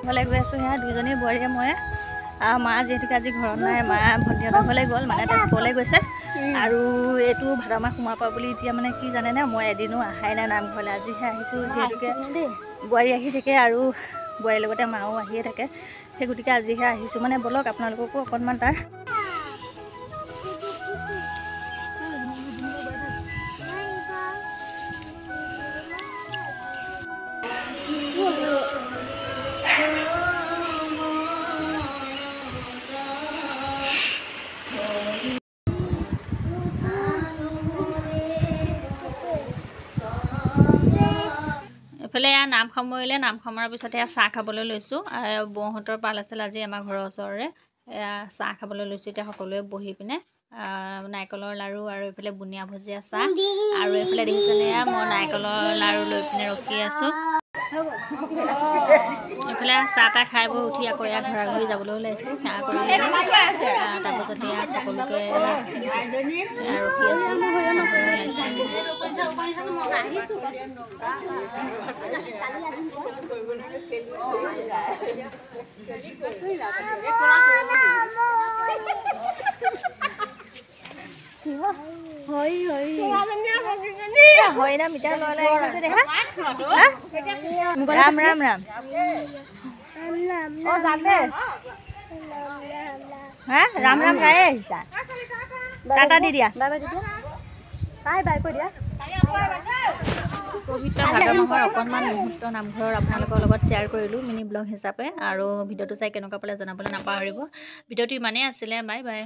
ঘৰলৈ গৈ আছোঁ। সেয়া দুজনী বোৱাৰীয়ে মই মা যিহেতুকে আজি ঘৰত নাই, মা ভণ্টিহঁতৰ ঘৰলৈ গ'ল, মানে তেজপুৰলৈ গৈছে। আৰু এইটো ভাদ মাহ সোমাব বুলি এতিয়া মানে কি জানেনে, মই এদিনো অহাই নাই নামঘৰলৈ, আজিহে আহিছোঁ। যিহেতুকে বোৱাৰী আহি থাকে আৰু বোৱাৰীৰ লগতে মাও আহিয়ে থাকে, সেই গতিকে আজিহে আহিছোঁ। মানে ব'লক আপোনালোককো অকণমান তাৰ এইফালে নাম সামৰিলে, নাম সামৰাৰ পিছতে চাহ খাবলৈ লৈছোঁ। বৌহঁতৰ পাল আছিল আজি আমাৰ ঘৰৰ ওচৰৰে, চাহ খাবলৈ লৈছোঁ এতিয়া সকলোৱে বহি পিনে। নাৰিকলৰ লাড়ু আৰু এইফালে বুনিয়া ভুজিয়া চাহ, আৰু এইফালে দেখিছেনে মই নাৰিকলৰ লাড়ু লৈ পিনে ৰখি আছোঁ। এইফালে চাহ তাহ খাই বৈ উঠি আকৌ ঘৰা ঘৰি যাবলৈ ওলাইছোঁ। সেৱা কৰি তাৰপাছতে সকলোকে ৰখি আছোঁ। হয় না মিঠা ললে দেখা ৰাম ৰাম ৰাম হা ৰাম ৰাম গায়ে আহিছা। টাটা দি দিয়া, বাই বাই দি দিয়া, বাই বাই কৈ দিয়া। পবিত্ৰ ভাদ মাহৰ অকণমান মুহূৰ্ত নামঘৰৰ আপোনালোকৰ লগত শ্বেয়াৰ কৰিলোঁ মিনি ব্লগ হিচাপে। আৰু ভিডিঅ'টো চাই কেনেকুৱা পালে জনাবলৈ নাপাহৰিব। ভিডিঅ'টো ইমানেই আছিলে, বাই বাই।